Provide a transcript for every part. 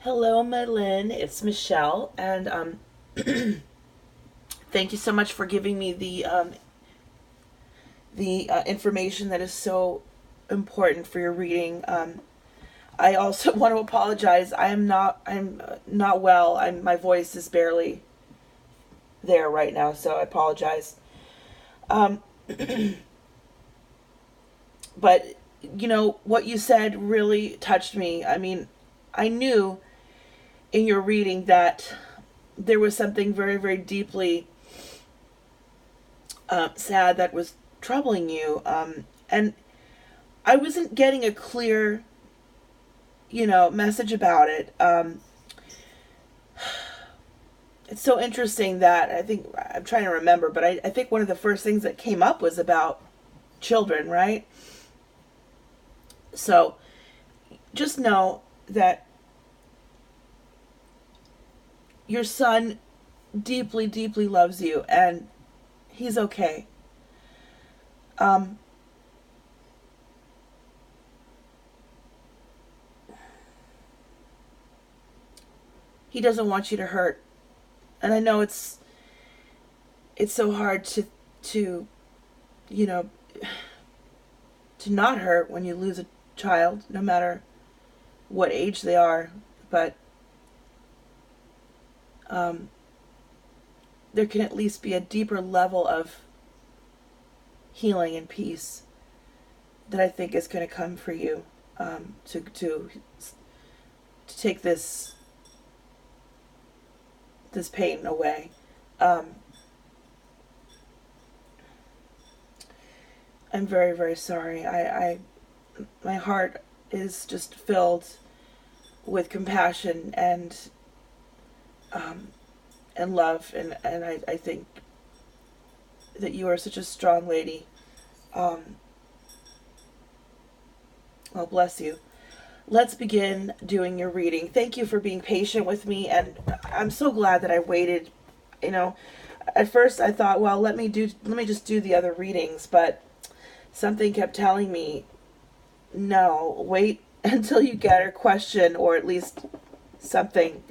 Hello, Madeline. It's Michelle, and thank you so much for giving me the information that is so important for your reading. I also want to apologize. I'm not well. My voice is barely there right now, so I apologize. Um, but what you said really touched me. I mean, I knew in your reading that there was something very, very deeply sad that was troubling you. And I wasn't getting a clear, message about it. It's so interesting that I think I'm trying to remember, but I think one of the first things that came up was about children, right? So just know that your son deeply, deeply loves you, and he's okay. Um, he doesn't want you to hurt, and I know it's so hard to you know to not hurt when you lose a child, no matter what age they are. But um, there can at least be a deeper level of healing and peace that I think is going to come for you, to take this pain away. Um, I'm very, very sorry. My heart is just filled with compassion um, and love, and I think that you are such a strong lady. Um, well, bless you. Let's begin doing your reading. Thank you for being patient with me, and I'm so glad that I waited. You know, at first I thought, well, let me just do the other readings, but something kept telling me, no, wait until you get her question, or at least something.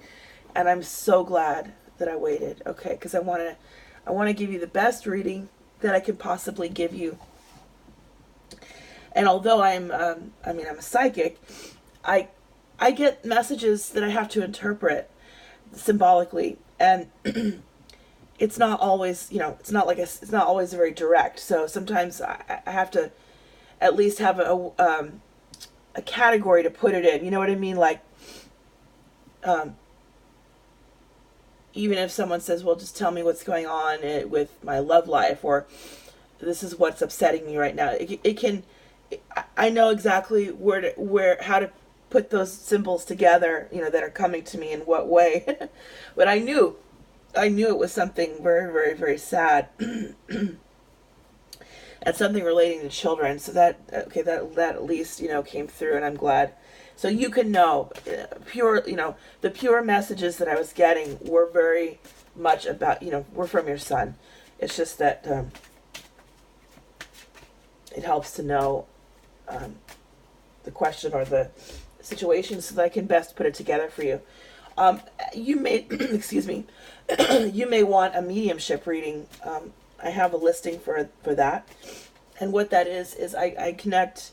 And I'm so glad that I waited. Okay, because I want to give you the best reading that I can possibly give you. And although I'm a psychic, I I get messages that I have to interpret symbolically, and it's not always, it's not always very direct. So sometimes I have to at least have a category to put it in. You know what I mean? Like, um, even if someone says, "Well, just tell me what's going on with my love life," or "This is what's upsetting me right now," it can. I know exactly where how to put those symbols together, that are coming to me in what way. But I knew it was something very, very, very sad, and something relating to children. So that, okay, that at least came through, and I'm glad. So you can know, pure, the pure messages that I was getting were very much about, were from your son. It's just that it helps to know um, the question or the situation so that I can best put it together for you. You may, excuse me, you may want a mediumship reading. I have a listing for that. And what that is I connect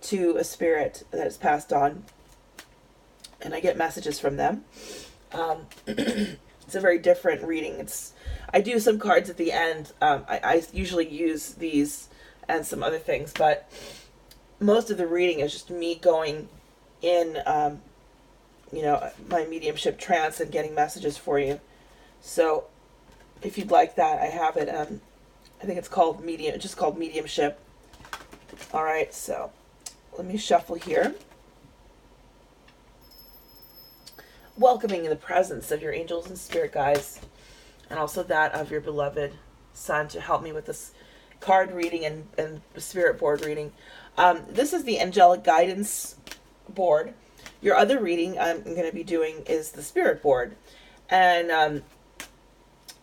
to a spirit that is passed on, and I get messages from them. It's a very different reading. I do some cards at the end. I usually use these and some other things, but most of the reading is just me going in, my mediumship trance and getting messages for you. So if you'd like that, I have it. I think it's just called mediumship. All right, so let me shuffle here. Welcoming in the presence of your angels and spirit guides, and also that of your beloved son to help me with this card reading and spirit board reading. This is the angelic guidance board. Your other reading I'm going to be doing is the spirit board, and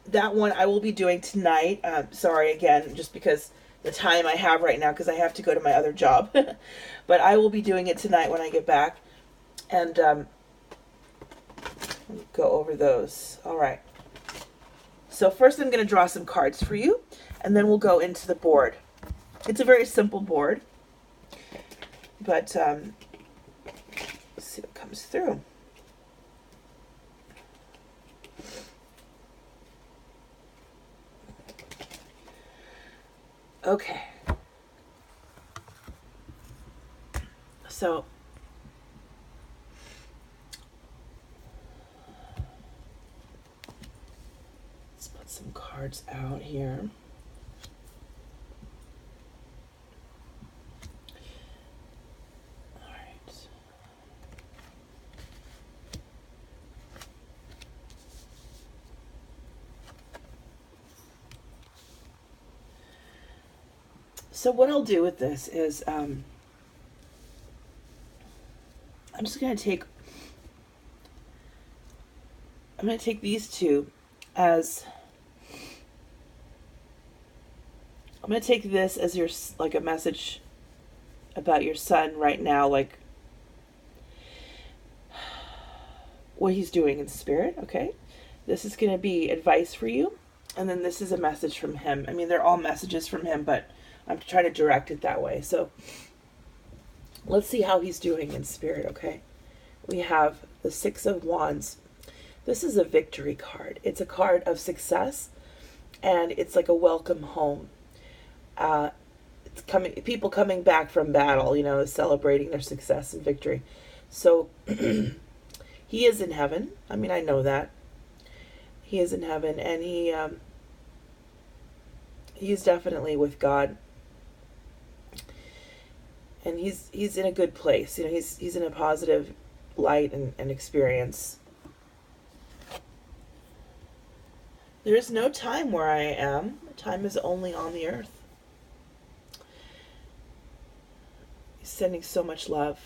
that one I will be doing tonight. Sorry again, just because the time I have right now, because I have to go to my other job. But I will be doing it tonight when I get back, and go over those. All right. So first I'm going to draw some cards for you, and then we'll go into the board. It's a very simple board, but let's see what comes through. Okay. So let's put some cards out here. All right. So what I'll do with this is I'm just going to take these two as I'm going to take this as your, like, a message about your son right now, like what he's doing in spirit. Okay, this is going to be advice for you, and then this is a message from him. I mean, they're all messages from him, but I'm trying to direct it that way. So let's see how he's doing in spirit. Okay, we have the Six of Wands. This is a victory card. It's a card of success, and it's like a welcome home. It's people coming back from battle, you know, celebrating their success and victory. So he is in heaven. I mean, I know that he is in heaven, and he's definitely with God, and he's in a good place. You know, he's in a positive light and experience. There is no time where I am. Time is only on the earth. He's sending so much love.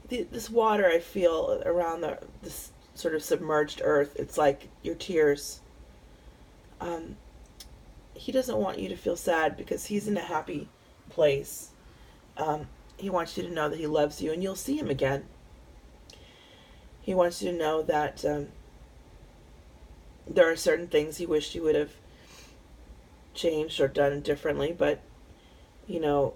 This water I feel around this sort of submerged earth, it's like your tears. He doesn't want you to feel sad because he's in a happy place. He wants you to know that he loves you, and you'll see him again. He wants you to know that there are certain things he wished he would have changed or done differently, but, you know,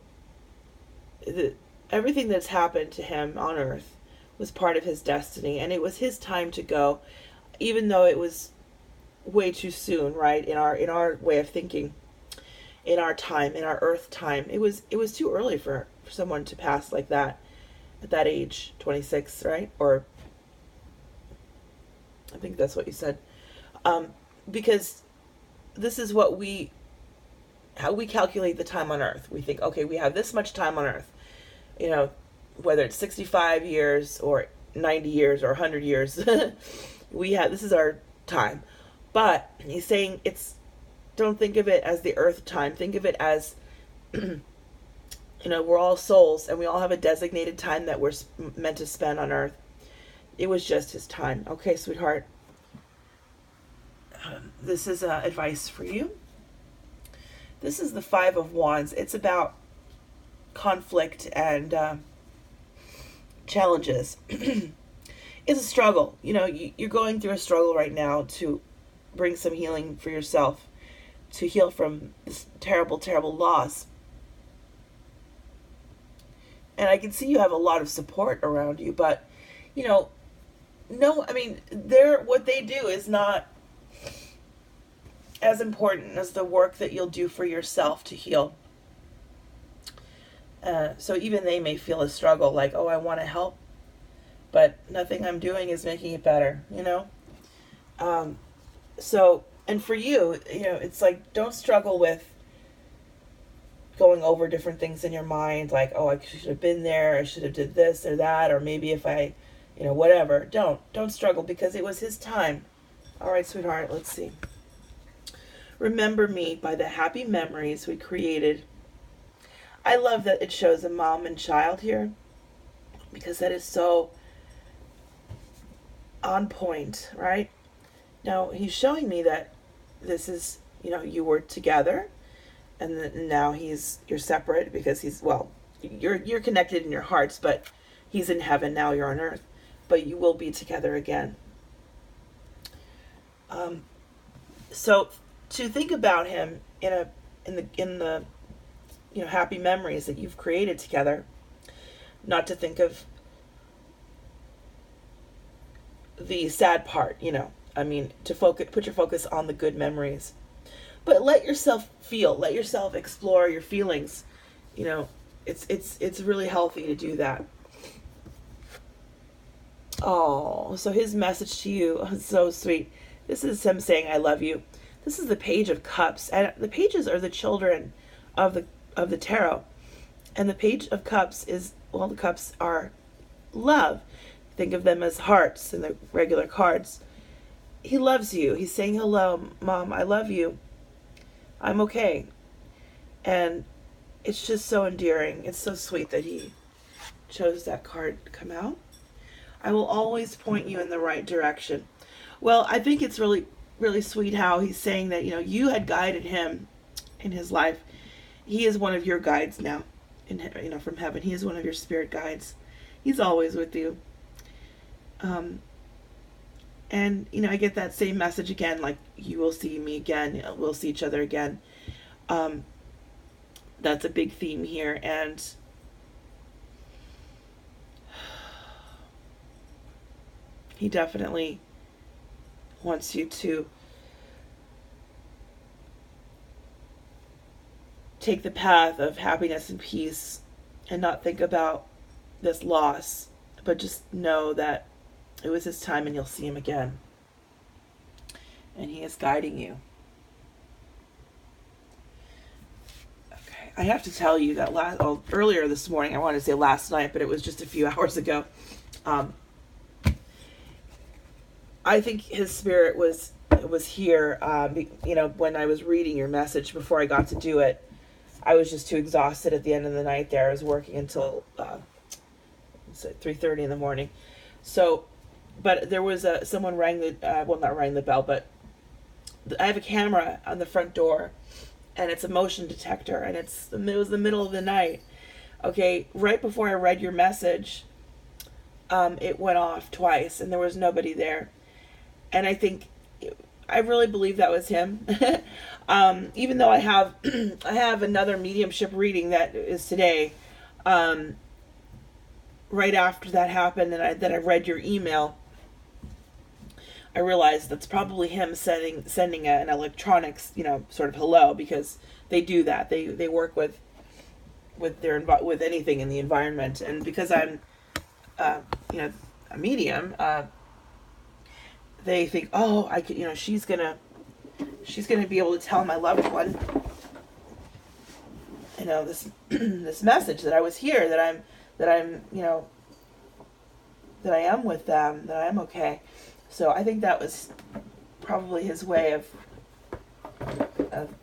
everything that's happened to him on earth was part of his destiny, and it was his time to go, even though it was way too soon, right? In our way of thinking, in our time, in our earth time, it was too early for someone to pass like that at that age, 26, right? Or I think that's what you said. Because this is how we calculate the time on earth. We think, okay, we have this much time on earth, you know, whether it's 65 years or 90 years or 100 years, this is our time. But he's saying don't think of it as the earth time. Think of it as, you know, we're all souls, and we all have a designated time that we're meant to spend on earth. It was just his time. Okay, sweetheart. This is advice for you. This is the Five of Wands. It's about conflict and challenges. It's a struggle. You know, you're going through a struggle right now to bring some healing for yourself, to heal from this terrible, terrible loss. And I can see you have a lot of support around you, but, you know, what they do is not as important as the work that you'll do for yourself to heal. So even they may feel a struggle, like, oh, I want to help, but nothing I'm doing is making it better, you know? And for you, you know, it's like, don't struggle with going over different things in your mind, like, oh, I should have been there, I should have did this or that, or maybe if I, you know, whatever. Don't struggle, because it was his time. All right, sweetheart, let's see. Remember me by the happy memories we created. I love that it shows a mom and child here, because that is so on point, right? Now, he's showing me that this is, you know, you were together, and now you're separate, because you're connected in your hearts, but he's in heaven, now you're on earth. but you will be together again. So to think about him in the happy memories that you've created together, not to think of the sad part, to put your focus on the good memories. But let yourself feel, let yourself explore your feelings. It's really healthy to do that. Oh, so his message to you is so sweet. This is him saying, "I love you." This is the Page of Cups, and the pages are the children of the tarot, and the Page of Cups the cups are love. Think of them as hearts in the regular cards. He loves you. He's saying, "Hello, Mom. I love you. I'm okay." And it's just so endearing. It's so sweet that he chose that card to come out. I will always point you in the right direction. Well, I think it's really, really sweet how he's saying that, you had guided him in his life. He is one of your guides now, from heaven. He is one of your spirit guides. He's always with you. And, I get that same message again, like, you will see me again. We'll see each other again. That's a big theme here. And he definitely wants you to take the path of happiness and peace and not think about this loss, but just know that it was his time and you'll see him again. And he is guiding you. Okay, I have to tell you that earlier this morning, I wanted to say last night, but it was just a few hours ago. I think his spirit was here. When I was reading your message before I got to do it, I was just too exhausted at the end of the night there. I was working until 3:30 in the morning. So, but there was someone rang not rang the bell, but I have a camera on the front door, and it's a motion detector, and it was the middle of the night. Okay, right before I read your message, it went off twice, and there was nobody there. And I really believe that was him. Even though I have another mediumship reading that is today, right after that happened, and I read your email, I realized that's probably him sending an electronics, sort of hello, because they do that. They work with anything in the environment, and because I'm a medium. They think, oh, she's gonna be able to tell my loved one, this this message that I was here, that I am with them, that I am okay. So I think that was probably his way of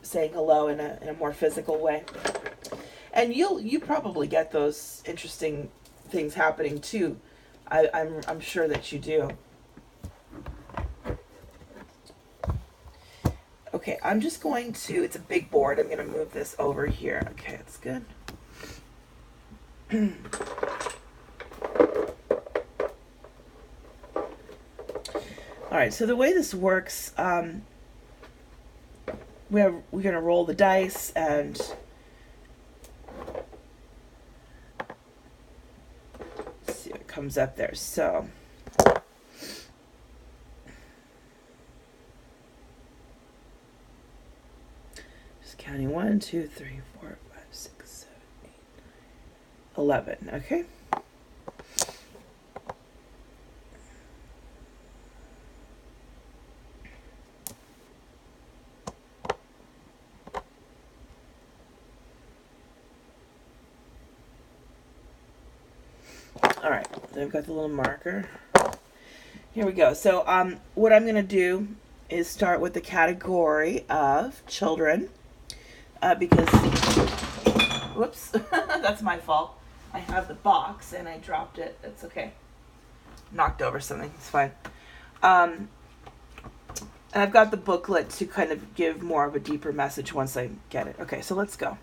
saying hello in a more physical way. And you probably get those interesting things happening too. I'm sure that you do. Okay, I'm just going to, it's a big board, I'm going to move this over here. Okay, that's good. All right, so the way this works, we're going to roll the dice and see what comes up there. So counting 1, 2, 3, 4, 5, 6, 7, 8, 11. Okay. All right. So I've got the little marker. Here we go. So what I'm going to do is start with the category of children. Because, whoops, that's my fault. I have the box and I dropped it. It's okay. Knocked over something. It's fine. And I've got the booklet to kind of give more of a deeper message once I get it. Okay, so let's go.